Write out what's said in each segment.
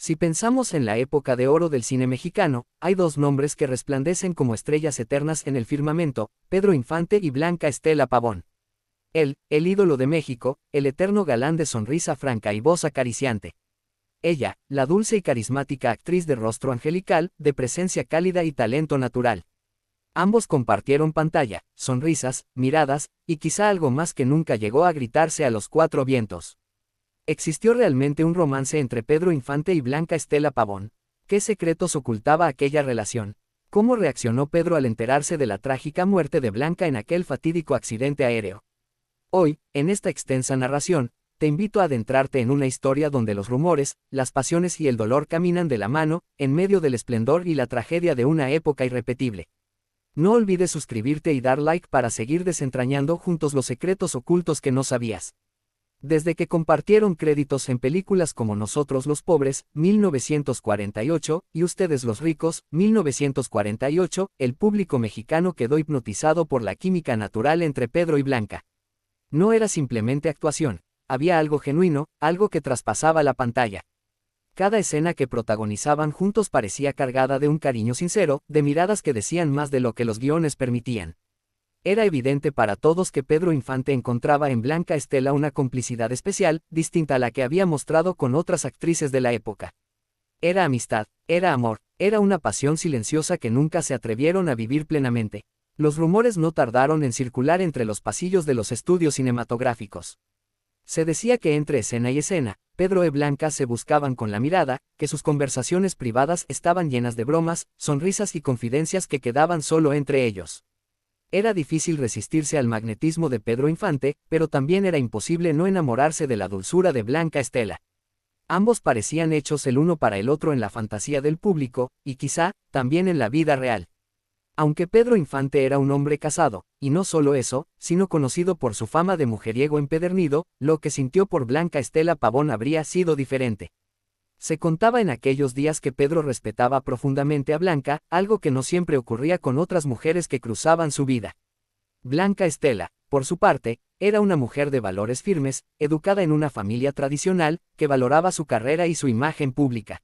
Si pensamos en la época de oro del cine mexicano, hay dos nombres que resplandecen como estrellas eternas en el firmamento: Pedro Infante y Blanca Estela Pavón. Él, el ídolo de México, el eterno galán de sonrisa franca y voz acariciante. Ella, la dulce y carismática actriz de rostro angelical, de presencia cálida y talento natural. Ambos compartieron pantalla, sonrisas, miradas, y quizá algo más que nunca llegó a gritarse a los cuatro vientos. ¿Existió realmente un romance entre Pedro Infante y Blanca Estela Pavón? ¿Qué secretos ocultaba aquella relación? ¿Cómo reaccionó Pedro al enterarse de la trágica muerte de Blanca en aquel fatídico accidente aéreo? Hoy, en esta extensa narración, te invito a adentrarte en una historia donde los rumores, las pasiones y el dolor caminan de la mano, en medio del esplendor y la tragedia de una época irrepetible. No olvides suscribirte y dar like para seguir desentrañando juntos los secretos ocultos que no sabías. Desde que compartieron créditos en películas como Nosotros los Pobres, 1948, y Ustedes los Ricos, 1948, el público mexicano quedó hipnotizado por la química natural entre Pedro y Blanca. No era simplemente actuación, había algo genuino, algo que traspasaba la pantalla. Cada escena que protagonizaban juntos parecía cargada de un cariño sincero, de miradas que decían más de lo que los guiones permitían. Era evidente para todos que Pedro Infante encontraba en Blanca Estela una complicidad especial, distinta a la que había mostrado con otras actrices de la época. Era amistad, era amor, era una pasión silenciosa que nunca se atrevieron a vivir plenamente. Los rumores no tardaron en circular entre los pasillos de los estudios cinematográficos. Se decía que entre escena y escena, Pedro y Blanca se buscaban con la mirada, que sus conversaciones privadas estaban llenas de bromas, sonrisas y confidencias que quedaban solo entre ellos. Era difícil resistirse al magnetismo de Pedro Infante, pero también era imposible no enamorarse de la dulzura de Blanca Estela. Ambos parecían hechos el uno para el otro en la fantasía del público, y quizá, también en la vida real. Aunque Pedro Infante era un hombre casado, y no solo eso, sino conocido por su fama de mujeriego empedernido, lo que sintió por Blanca Estela Pavón habría sido diferente. Se contaba en aquellos días que Pedro respetaba profundamente a Blanca, algo que no siempre ocurría con otras mujeres que cruzaban su vida. Blanca Estela, por su parte, era una mujer de valores firmes, educada en una familia tradicional, que valoraba su carrera y su imagen pública.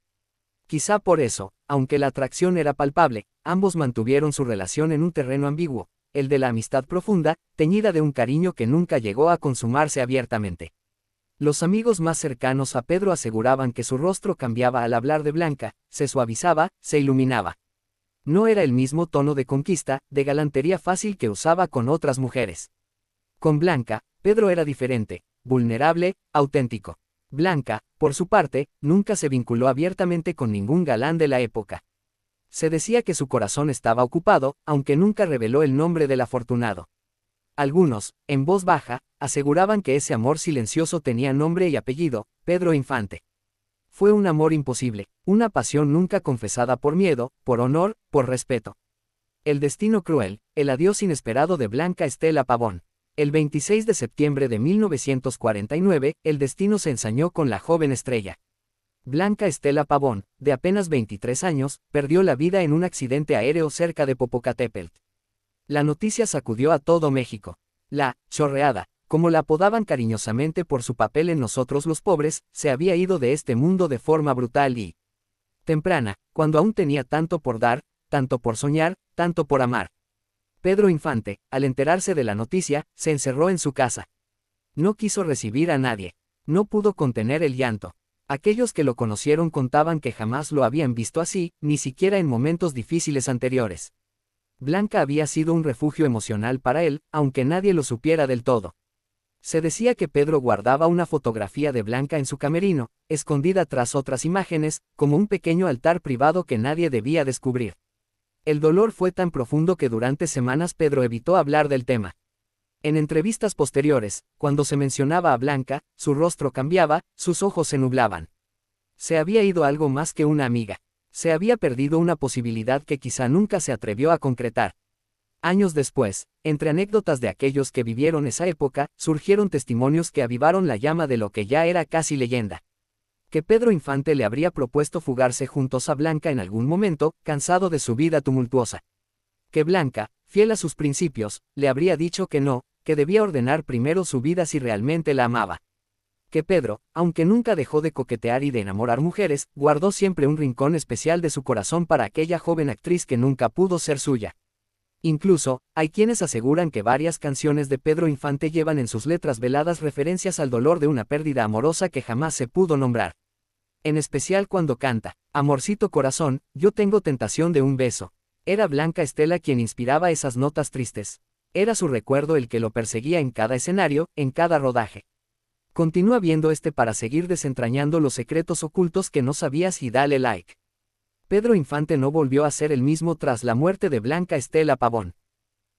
Quizá por eso, aunque la atracción era palpable, ambos mantuvieron su relación en un terreno ambiguo, el de la amistad profunda, teñida de un cariño que nunca llegó a consumarse abiertamente. Los amigos más cercanos a Pedro aseguraban que su rostro cambiaba al hablar de Blanca, se suavizaba, se iluminaba. No era el mismo tono de conquista, de galantería fácil que usaba con otras mujeres. Con Blanca, Pedro era diferente, vulnerable, auténtico. Blanca, por su parte, nunca se vinculó abiertamente con ningún galán de la época. Se decía que su corazón estaba ocupado, aunque nunca reveló el nombre del afortunado. Algunos, en voz baja, aseguraban que ese amor silencioso tenía nombre y apellido: Pedro Infante. Fue un amor imposible, una pasión nunca confesada por miedo, por honor, por respeto. El destino cruel, el adiós inesperado de Blanca Estela Pavón. El 26 de septiembre de 1949, el destino se ensañó con la joven estrella. Blanca Estela Pavón, de apenas 23 años, perdió la vida en un accidente aéreo cerca de Popocatépetl. La noticia sacudió a todo México. La chorreada, como la apodaban cariñosamente por su papel en Nosotros los Pobres, se había ido de este mundo de forma brutal y temprana, cuando aún tenía tanto por dar, tanto por soñar, tanto por amar. Pedro Infante, al enterarse de la noticia, se encerró en su casa. No quiso recibir a nadie. No pudo contener el llanto. Aquellos que lo conocieron contaban que jamás lo habían visto así, ni siquiera en momentos difíciles anteriores. Blanca había sido un refugio emocional para él, aunque nadie lo supiera del todo. Se decía que Pedro guardaba una fotografía de Blanca en su camerino, escondida tras otras imágenes, como un pequeño altar privado que nadie debía descubrir. El dolor fue tan profundo que durante semanas Pedro evitó hablar del tema. En entrevistas posteriores, cuando se mencionaba a Blanca, su rostro cambiaba, sus ojos se nublaban. Se había ido algo más que una amiga. Se había perdido una posibilidad que quizá nunca se atrevió a concretar. Años después, entre anécdotas de aquellos que vivieron esa época, surgieron testimonios que avivaron la llama de lo que ya era casi leyenda. Que Pedro Infante le habría propuesto fugarse juntos a Blanca en algún momento, cansado de su vida tumultuosa. Que Blanca, fiel a sus principios, le habría dicho que no, que debía ordenar primero su vida si realmente la amaba. Que Pedro, aunque nunca dejó de coquetear y de enamorar mujeres, guardó siempre un rincón especial de su corazón para aquella joven actriz que nunca pudo ser suya. Incluso, hay quienes aseguran que varias canciones de Pedro Infante llevan en sus letras veladas referencias al dolor de una pérdida amorosa que jamás se pudo nombrar. En especial cuando canta, Amorcito corazón, yo tengo tentación de un beso. Era Blanca Estela quien inspiraba esas notas tristes. Era su recuerdo el que lo perseguía en cada escenario, en cada rodaje. Continúa viendo para seguir desentrañando los secretos ocultos que no sabías y dale like. Pedro Infante no volvió a ser el mismo tras la muerte de Blanca Estela Pavón.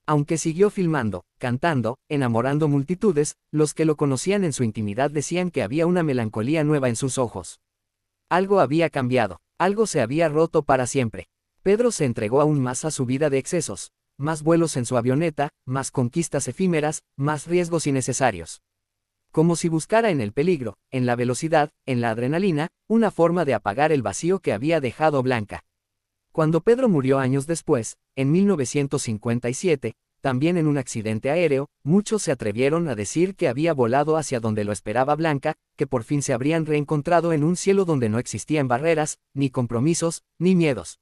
Aunque siguió filmando, cantando, enamorando multitudes, los que lo conocían en su intimidad decían que había una melancolía nueva en sus ojos. Algo había cambiado, algo se había roto para siempre. Pedro se entregó aún más a su vida de excesos, más vuelos en su avioneta, más conquistas efímeras, más riesgos innecesarios. Como si buscara en el peligro, en la velocidad, en la adrenalina, una forma de apagar el vacío que había dejado Blanca. Cuando Pedro murió años después, en 1957, también en un accidente aéreo, muchos se atrevieron a decir que había volado hacia donde lo esperaba Blanca, que por fin se habrían reencontrado en un cielo donde no existían barreras, ni compromisos, ni miedos.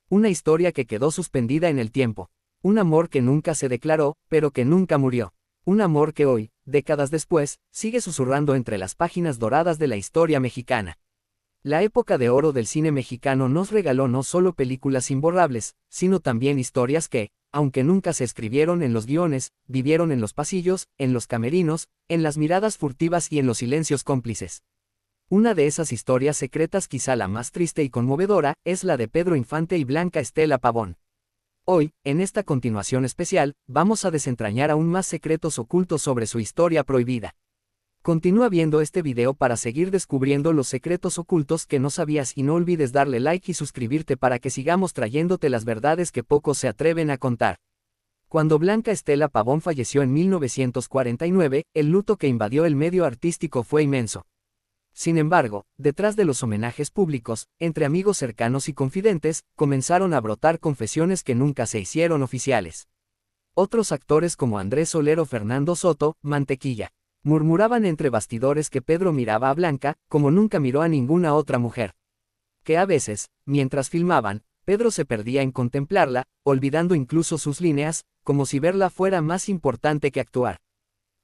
Una historia que quedó suspendida en el tiempo. Un amor que nunca se declaró, pero que nunca murió. Un amor que hoy, décadas después, sigue susurrando entre las páginas doradas de la historia mexicana. La época de oro del cine mexicano nos regaló no solo películas imborrables, sino también historias que, aunque nunca se escribieron en los guiones, vivieron en los pasillos, en los camerinos, en las miradas furtivas y en los silencios cómplices. Una de esas historias secretas, quizá la más triste y conmovedora, es la de Pedro Infante y Blanca Estela Pavón. Hoy, en esta continuación especial, vamos a desentrañar aún más secretos ocultos sobre su historia prohibida. Continúa viendo este video para seguir descubriendo los secretos ocultos que no sabías y no olvides darle like y suscribirte para que sigamos trayéndote las verdades que pocos se atreven a contar. Cuando Blanca Estela Pavón falleció en 1949, el luto que invadió el medio artístico fue inmenso. Sin embargo, detrás de los homenajes públicos, entre amigos cercanos y confidentes, comenzaron a brotar confesiones que nunca se hicieron oficiales. Otros actores como Andrés Soler o Fernando Soto, Mantequilla, murmuraban entre bastidores que Pedro miraba a Blanca, como nunca miró a ninguna otra mujer. Que a veces, mientras filmaban, Pedro se perdía en contemplarla, olvidando incluso sus líneas, como si verla fuera más importante que actuar.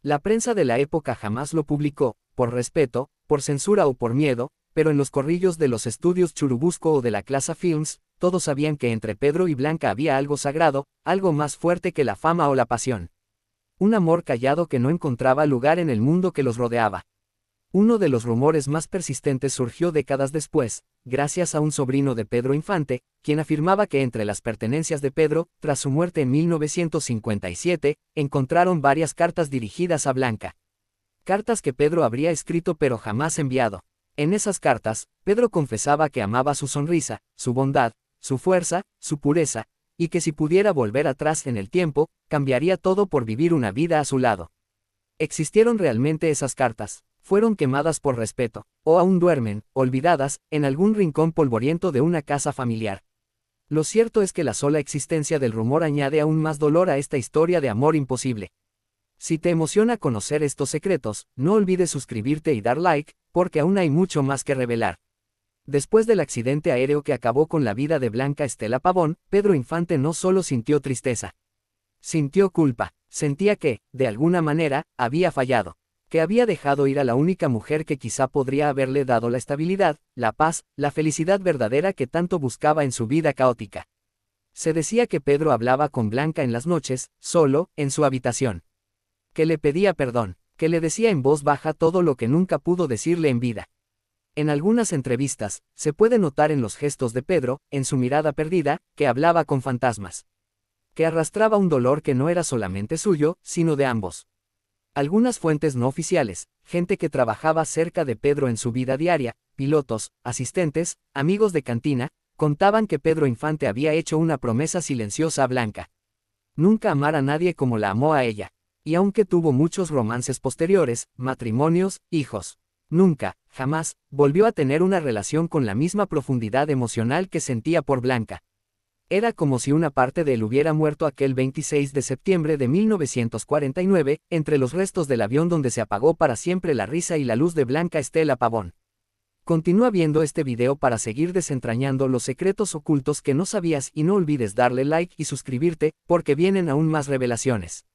La prensa de la época jamás lo publicó, por respeto, por censura o por miedo, pero en los corrillos de los estudios Churubusco o de la Clasa Films, todos sabían que entre Pedro y Blanca había algo sagrado, algo más fuerte que la fama o la pasión. Un amor callado que no encontraba lugar en el mundo que los rodeaba. Uno de los rumores más persistentes surgió décadas después, gracias a un sobrino de Pedro Infante, quien afirmaba que entre las pertenencias de Pedro, tras su muerte en 1957, encontraron varias cartas dirigidas a Blanca. Cartas que Pedro habría escrito pero jamás enviado. En esas cartas, Pedro confesaba que amaba su sonrisa, su bondad, su fuerza, su pureza, y que si pudiera volver atrás en el tiempo, cambiaría todo por vivir una vida a su lado. ¿Existieron realmente esas cartas? ¿Fueron quemadas por respeto? ¿O aún duermen, olvidadas, en algún rincón polvoriento de una casa familiar? Lo cierto es que la sola existencia del rumor añade aún más dolor a esta historia de amor imposible. Si te emociona conocer estos secretos, no olvides suscribirte y dar like, porque aún hay mucho más que revelar. Después del accidente aéreo que acabó con la vida de Blanca Estela Pavón, Pedro Infante no solo sintió tristeza. Sintió culpa, sentía que, de alguna manera, había fallado. Que había dejado ir a la única mujer que quizá podría haberle dado la estabilidad, la paz, la felicidad verdadera que tanto buscaba en su vida caótica. Se decía que Pedro hablaba con Blanca en las noches, solo, en su habitación. Que le pedía perdón, que le decía en voz baja todo lo que nunca pudo decirle en vida. En algunas entrevistas, se puede notar en los gestos de Pedro, en su mirada perdida, que hablaba con fantasmas. Que arrastraba un dolor que no era solamente suyo, sino de ambos. Algunas fuentes no oficiales, gente que trabajaba cerca de Pedro en su vida diaria, pilotos, asistentes, amigos de cantina, contaban que Pedro Infante había hecho una promesa silenciosa a Blanca. Nunca amar a nadie como la amó a ella. Y aunque tuvo muchos romances posteriores, matrimonios, hijos, nunca, jamás, volvió a tener una relación con la misma profundidad emocional que sentía por Blanca. Era como si una parte de él hubiera muerto aquel 26 de septiembre de 1949, entre los restos del avión donde se apagó para siempre la risa y la luz de Blanca Estela Pavón. Continúa viendo este video para seguir desentrañando los secretos ocultos que no sabías y no olvides darle like y suscribirte, porque vienen aún más revelaciones.